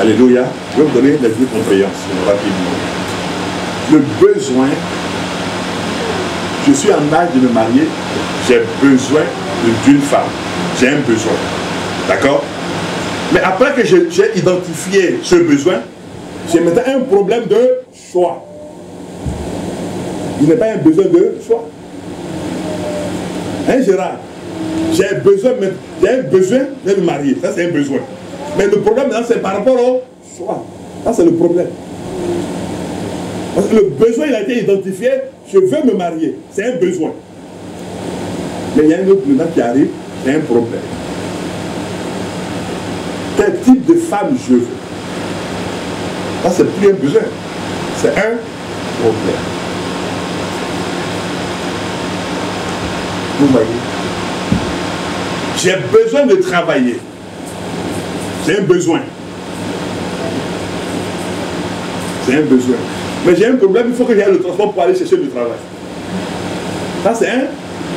Alléluia. Je vais vous donner les deux compréhensions rapidement. Le besoin, je suis en âge de me marier, j'ai besoin d'une femme. J'ai un besoin. D'accord? Mais après que j'ai identifié ce besoin, j'ai maintenant un problème de choix. Il n'est pas un besoin de choix. Hein, Gérard? J'ai un besoin de me marier. Ça, c'est un besoin. Mais le problème, c'est par rapport au choix. Ça, c'est le problème. Parce que le besoin, il a été identifié. Je veux me marier. C'est un besoin. Mais il y a un autre maintenant qui arrive. C'est un problème. Quel type de femme je veux? Ça, c'est plus un besoin. C'est un problème. Vous voyez? J'ai besoin de travailler. C'est un besoin. C'est un besoin. Mais j'ai un problème, il faut que j'aille le transport pour aller chercher le travail. Ça, c'est un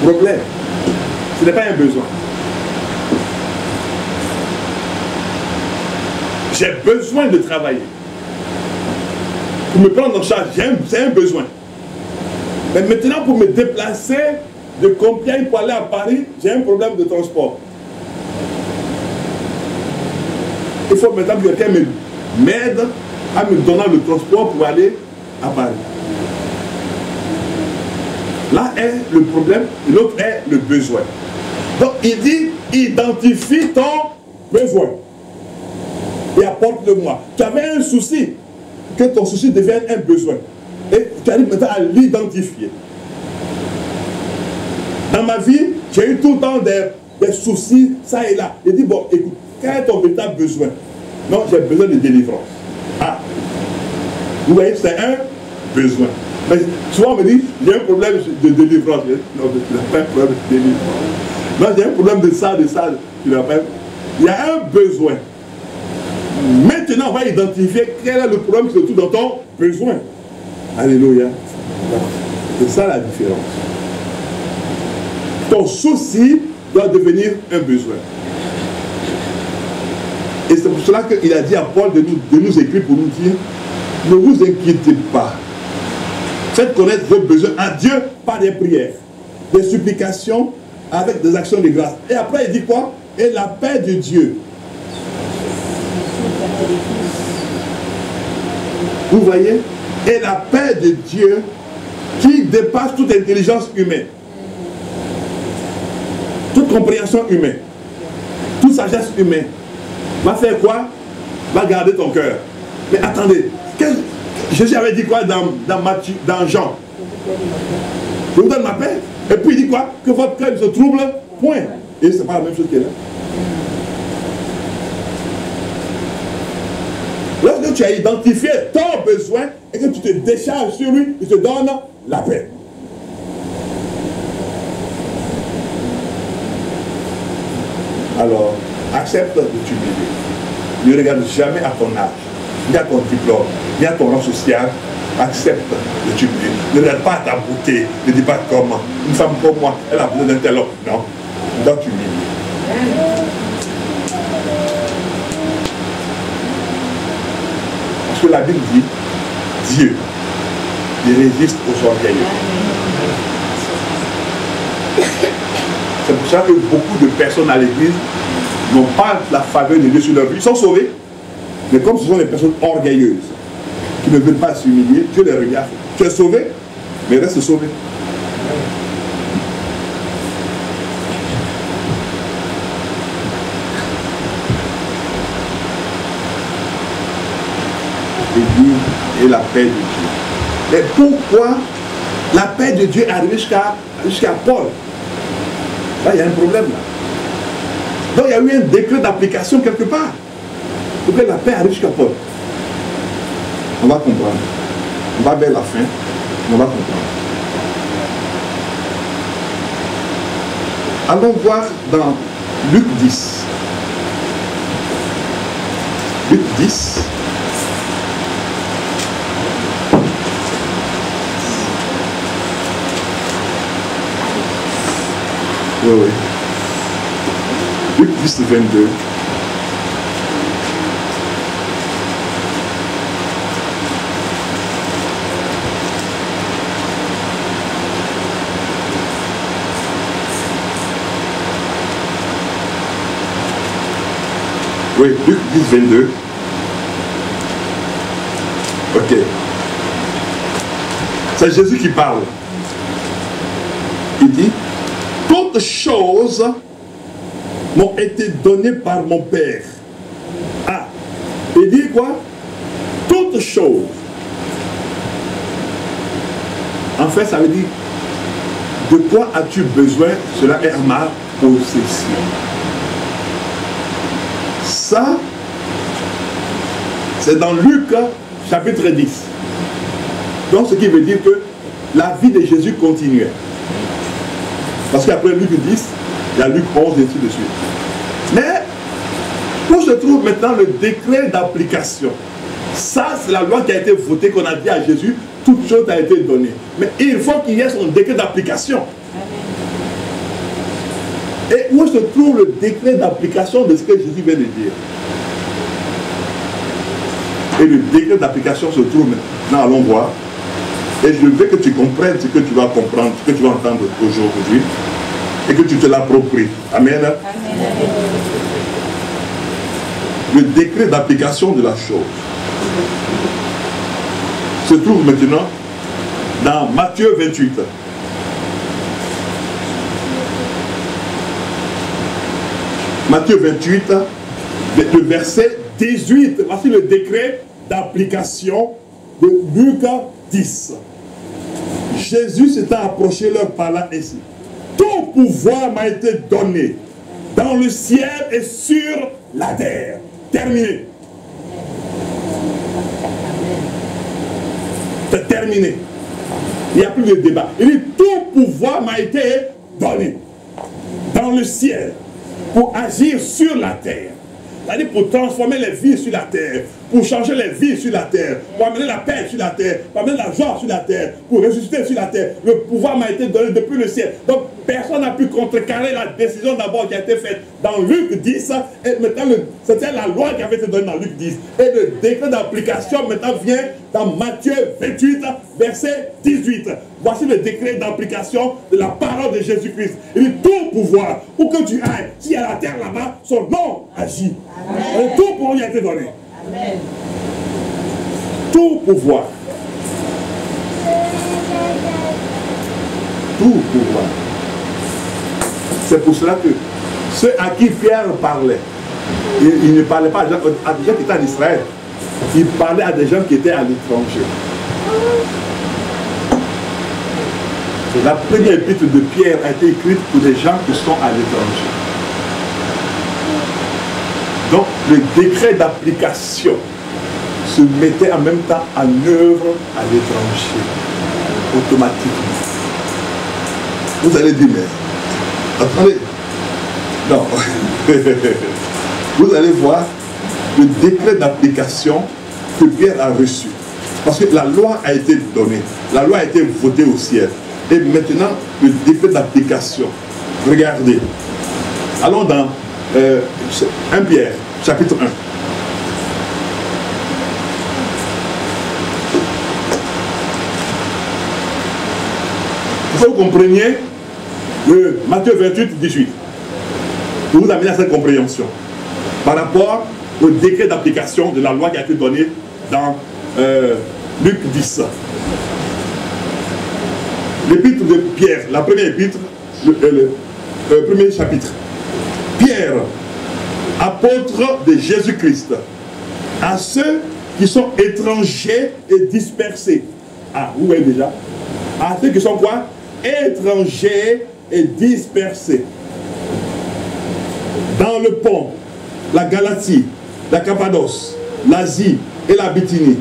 problème. Ce n'est pas un besoin. J'ai besoin de travailler. Pour me prendre en charge, c'est un besoin. Mais maintenant, pour me déplacer de Compiègne pour aller à Paris, j'ai un problème de transport. Il faut maintenant que quelqu'un m'aide en me donnant le transport pour aller à Paris. Là est le problème, l'autre est le besoin. Donc il dit, identifie ton besoin et apporte-le-moi. Tu avais un souci, que ton souci devienne un besoin. Et tu arrives maintenant à l'identifier. Dans ma vie, j'ai eu tout le temps des soucis, ça et là. Il dit, bon, écoute, quel est ton véritable besoin? Non, j'ai besoin de délivrance. Ah, vous voyez, c'est un besoin. Mais souvent on me dit, j'ai un problème de délivrance. Non, tu n'as pas un problème de délivrance. Non, j'ai un problème de ça. Tu n'as pas. Il y a un besoin. Maintenant, on va identifier quel est le problème, surtout dans ton besoin. Alléluia. C'est ça la différence. Ton souci doit devenir un besoin. Et c'est pour cela qu'il a dit à Paul de nous écrire pour nous dire, ne vous inquiétez pas. Faites connaître vos besoins à Dieu par des prières, des supplications, avec des actions de grâce. Et après il dit quoi? Et la paix de Dieu. Vous voyez? Et la paix de Dieu qui dépasse toute intelligence humaine, toute compréhension humaine, toute sagesse humaine, va faire quoi? Va garder ton cœur. Mais attendez, Jésus avait dit quoi dans Jean? Je vous donne ma paix. Et puis il dit quoi? Que votre cœur ne se trouble point. Et c'est pas la même chose qu'il y a là. Lorsque tu as identifié ton besoin et que tu te décharges sur lui, il te donne la paix. Alors, accepte de t'humilier. Ne regarde jamais à ton âge, ni à ton diplôme, ni à ton rang social. Accepte de t'humilier. Ne regarde pas à ta beauté. Ne dis pas comment. Une femme comme moi, elle a besoin d'un tel homme. Non, tu dois t'humilier. Parce que la Bible dit, Dieu, il résiste aux orgueilleux. C'est pour ça que beaucoup de personnes à l'église n'ont pas la faveur de Dieu sur leur vie. Ils sont sauvés. Mais comme ce sont des personnes orgueilleuses, qui ne veulent pas s'humilier, Dieu les regarde. Tu es sauvé, mais reste sauvé. Et la paix de Dieu. Mais pourquoi la paix de Dieu arrive jusqu'à Paul? Là, il y a un problème là. Donc il y a eu un décret d'application quelque part. Pour que la paix arrive jusqu'à Paul. On va comprendre. On va vers la fin. On va comprendre. Allons voir dans Luc 10. Luc 10. Oui, oui. Luc 10, 22. Oui, Luc 10, 22. Ok. C'est Jésus qui parle. Il dit, toutes choses m'ont été données par mon Père. Ah, il dit quoi? Toutes choses. En fait, ça veut dire, de quoi as-tu besoin? Cela est ma possession. Ça, c'est dans Luc chapitre 10. Donc, ce qui veut dire que la vie de Jésus continuait. Parce qu'après Luc 10, il y a Luc 11 et ainsi de suite. Mais, où se trouve maintenant le décret d'application? Ça, c'est la loi qui a été votée, qu'on a dit à Jésus, toute chose a été donnée. Mais il faut qu'il y ait son décret d'application. Et où se trouve le décret d'application de ce que Jésus vient de dire? Et le décret d'application se trouve maintenant, allons voir. Et je veux que tu comprennes ce que tu vas comprendre, ce que tu vas entendre aujourd'hui, et que tu te l'appropries. Amen. Amen. Le décret d'application de la chose se trouve maintenant dans Matthieu 28. Matthieu 28, le verset 18. Voici le décret d'application de Luc 10. Jésus s'étant approché leur parlant ainsi. Tout pouvoir m'a été donné dans le ciel et sur la terre. Terminé. C'est terminé. Il n'y a plus de débat. Il dit, tout pouvoir m'a été donné dans le ciel pour agir sur la terre. C'est-à-dire pour transformer les vies sur la terre, pour changer les vies sur la terre, pour amener la paix sur la terre, pour amener la joie sur la terre, pour ressusciter sur la terre. Le pouvoir m'a été donné depuis le ciel. Donc personne n'a pu contrecarrer la décision d'abord qui a été faite dans Luc 10. Et maintenant, c'était la loi qui avait été donnée dans Luc 10. Et le décret d'application maintenant vient dans Matthieu 28, verset 18. Voici le décret d'application de la parole de Jésus-Christ. Il dit tout pouvoir, où que tu ailles, s'il y a la terre là-bas, son nom agit. Et tout pouvoir lui a été donné. Amen. Tout pouvoir. Tout pouvoir. C'est pour cela que ceux à qui Pierre parlait, il ne parlait pas à des gens qui étaient en Israël. Il parlait à des gens qui étaient à l'étranger. La première épître de Pierre a été écrite pour des gens qui sont à l'étranger. Donc, le décret d'application se mettait en même temps en œuvre à l'étranger, automatiquement. Vous allez dire, mais attendez, non. Vous allez voir le décret d'application que Pierre a reçu. Parce que la loi a été donnée, la loi a été votée au ciel. Et maintenant, le décret d'application. Regardez. Allons dans 1 Pierre, chapitre 1. Il faut que vous compreniez le Matthieu 28, 18. Pour vous amener à cette compréhension. Par rapport au décret d'application de la loi qui a été donnée dans Luc 10. L'épître de Pierre, la première épître, le premier chapitre. Pierre, apôtre de Jésus-Christ, à ceux qui sont étrangers et dispersés. Ah, vous voyez déjà? À ceux qui sont quoi? Étrangers et dispersés. Dans le Pont, la Galatie, la Cappadoce, l'Asie et la Bithynie,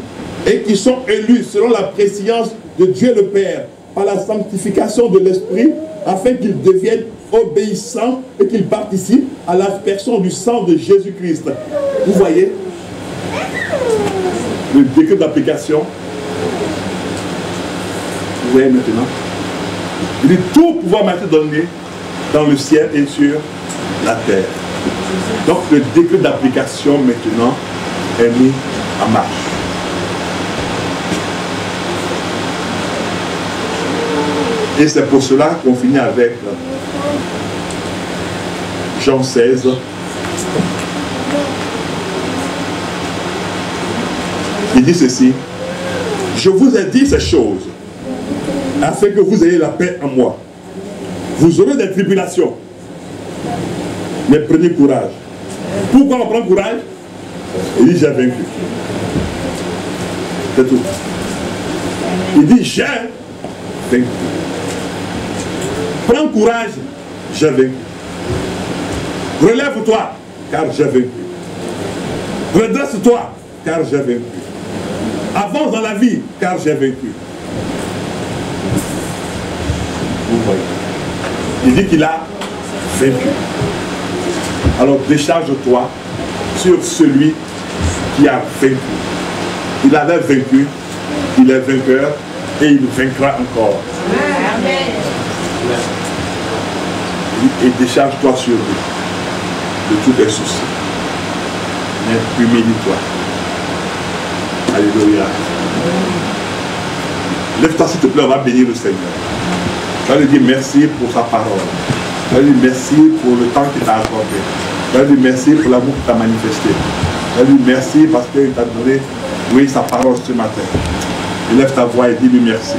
et qui sont élus selon la préscience de Dieu le Père, par la sanctification de l'Esprit, afin qu'ils deviennent obéissants et qu'ils participent à l'aspersion du sang de Jésus-Christ. Vous voyez le décret d'application. Vous voyez maintenant. Il dit tout pouvoir m'a été donné dans le ciel et sur la terre. Donc le décret d'application maintenant est mis en marche. Et c'est pour cela qu'on finit avec Jean 16, Il dit ceci. Je vous ai dit ces choses afin que vous ayez la paix en moi. Vous aurez des tribulations. Mais prenez courage. Pourquoi on prend courage? Il dit j'ai vaincu. C'est tout. Il dit j'ai vaincu. Prends courage, j'ai vaincu. Relève-toi, car j'ai vaincu. Redresse-toi, car j'ai vaincu. Avance dans la vie, car j'ai vaincu. Vous voyez. Il dit qu'il a vaincu. Alors décharge-toi sur celui qui a vaincu. Il avait vaincu, il est vainqueur et il vaincra encore. Amen. Et décharge-toi sur lui de tous tes soucis. Mais humilie-toi. Alléluia. Lève-toi s'il te plaît, on va bénir le Seigneur. On va lui dire merci pour sa parole. On va lui dire merci pour le temps qu'il t'a accordé. On va lui dire merci pour l'amour qu'il t'a manifesté. On va lui dire merci parce qu'il t'a donné, oui, sa parole ce matin. Élève ta voix et dis-lui merci.